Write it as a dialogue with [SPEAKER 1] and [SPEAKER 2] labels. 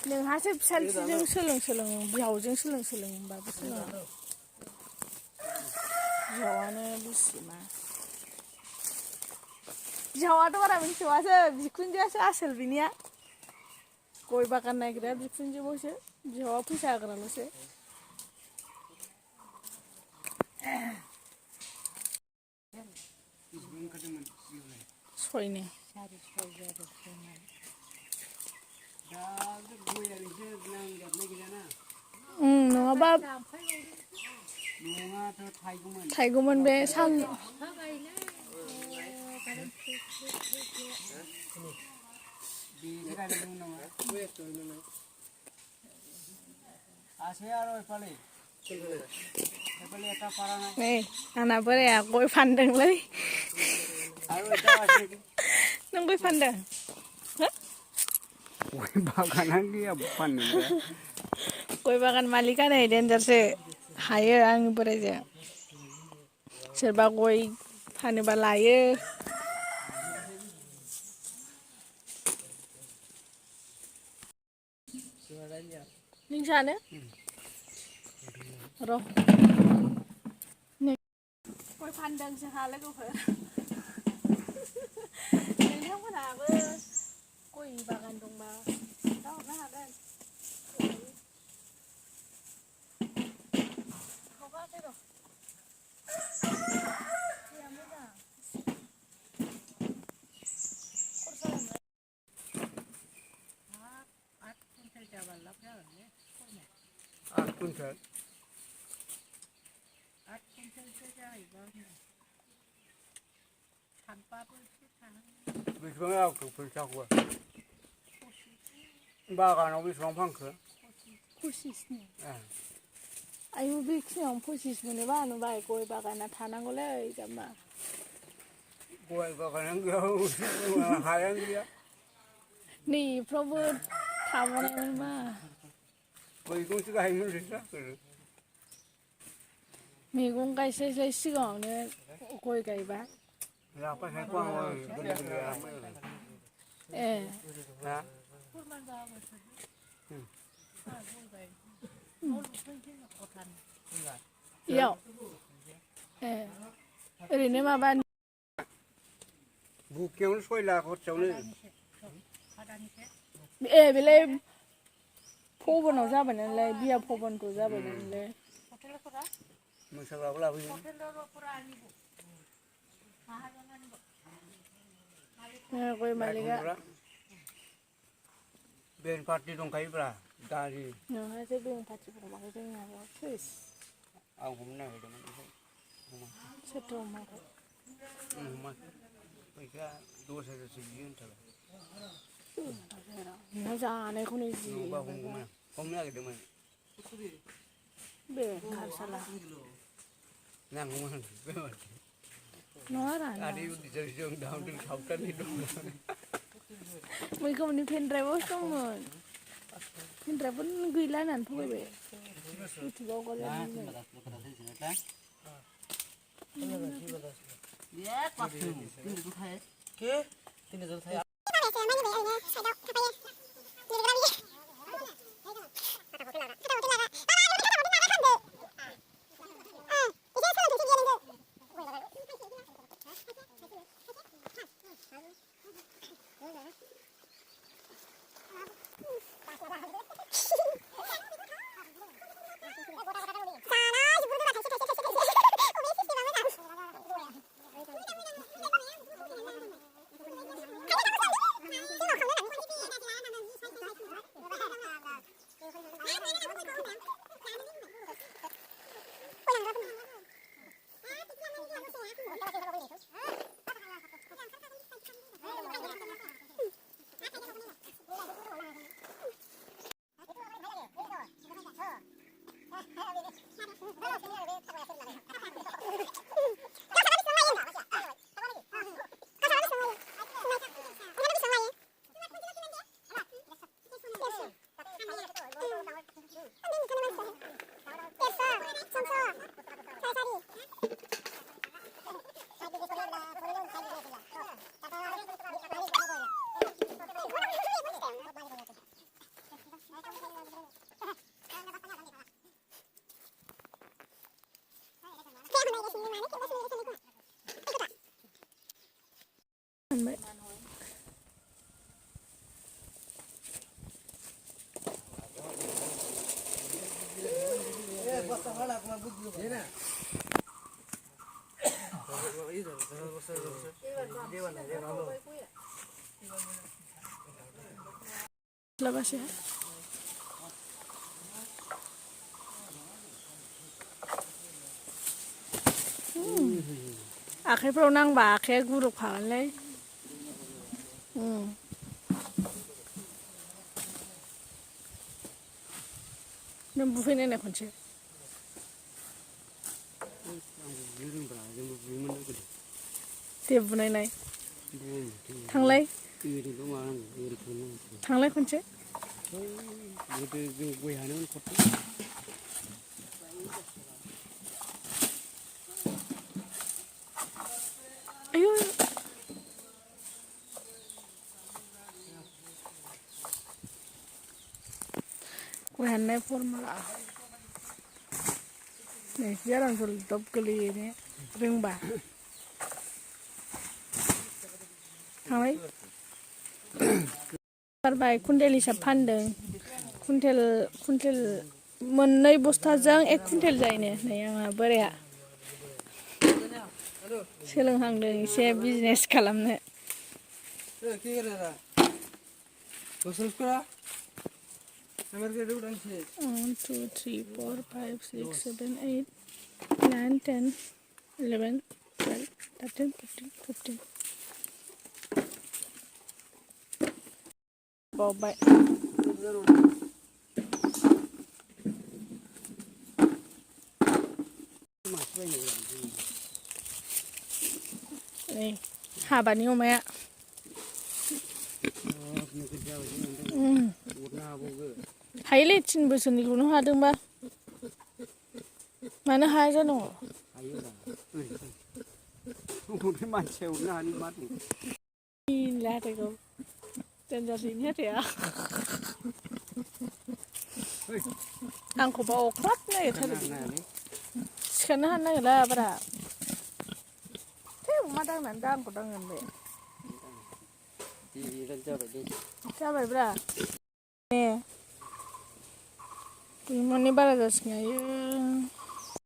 [SPEAKER 1] नोंहासो फिसाजों सोलों बिहावजों सोलों होनबाबो सोलोङा बिहावानो बिसि मा बिहावाथ' बारा मिन्थिबावासो बिखुनजोआसो आसोल बिनिया गय बागान नायग्राया बिखुनजोबावसो बिहावा फैसा होग्राल'सो सयनो नङाबा थाइगौमोन बे सान नै आंना बोराया गय फानदोंलै नों गय फानदों
[SPEAKER 2] गय बागानानो गैया फाननो
[SPEAKER 1] गय बागान मालिकानो देन्जारसो हायो आंनि बोराइजों सोरबा गय फानोबा लायो नों जानो र' गय फानदों जोंहा लोगोफोर नोंथांमोनहाबो गय बागान दंबा खोन्थाहरनो हागोन हगाराखै र' दैया मोजां
[SPEAKER 2] आठ कुन्टेल बेसेबां आवखो फैसाखौबा बागानाव बेसेबां फानखो
[SPEAKER 1] 25 आयु बेखिनियावनो 25 मोनोबा नुबाय गय बागाना थानांगौलै जाम्बा
[SPEAKER 2] गय बागानानो गैया हायानो गैया
[SPEAKER 1] नैफ्रावबो थाबावनायमोनबा
[SPEAKER 2] मैगंसो गायोमोन जाखो
[SPEAKER 1] मैगं गायस्लायस्लाय सिगाङावनो गय गायबा
[SPEAKER 2] लाफा सायख' आं
[SPEAKER 1] ए इयाव ए ओरैनो माबा
[SPEAKER 2] बुकेयावनो 6 लाख खरसायावनो
[SPEAKER 1] ए बेलाय भबनाव जाबाय नालाय बिया भबनखौ जाबाय नालाय
[SPEAKER 2] मोसाग्राबो लाबोयो
[SPEAKER 1] गय मालिका
[SPEAKER 2] बेन पार्टि दंखायोब्रा दारि
[SPEAKER 1] नोंहासो बेन पार्टिफोराव माखौ जोंनियाव थैस
[SPEAKER 2] आं हमनो नागिरदोंमोन
[SPEAKER 1] सोरथो हमाखै
[SPEAKER 2] हमाखै फैसा 10,000सो बियो होनथारबाय
[SPEAKER 1] नोंहा जानायखौनो जि
[SPEAKER 2] नङाबा हमनो नागिरदोंमोन
[SPEAKER 1] बे खारसाला
[SPEAKER 2] नांगौमोन
[SPEAKER 1] नङा
[SPEAKER 2] आदै उन्दैजों दावदै सावथालनि दं
[SPEAKER 1] मैखोमनि पेनड्राइभआवसो दंमोन पेनड्राइभआनो गैला होननानै फैबाय इउटुबाव लाबासो आखाइफ्राव नांबा आखाइया गुरुबखागोनलै नों बुफैनायनाय खनसे दे बुनायनाय थांलाय थांलाय खनसे आयौ गय हाननाय फर्मुला नै बिराद जलदब गोलैयो ने रोंबा थांबाय बारबाय कुन्टेल हिसाब फानदों कुन्टेल मोननै बस्थाजों 1 कुन्टेल जायोनो नै आंहा बोराया सोलोंहांदों एसे बिजनेस खालामनो
[SPEAKER 3] 1 2 3 4 5 6 7 8 9 10 11 12 13 14 15 बावबाय नै हाबानि अमाया हायोलै 3 बोसोरनिखौनो हादोंबा मानो हाया जानांगौ
[SPEAKER 2] मानसिया उरनो हानि मा दं
[SPEAKER 1] हाथायखौ देनजारसैनि हाथाया आंखौबा अख्राब नागिरथारो सिखारनो हानो नागिरला बारा अमा दांनानै दा आंखौ दांगोन बे जाबायब्रा ने माने बारा जासिगोन आयो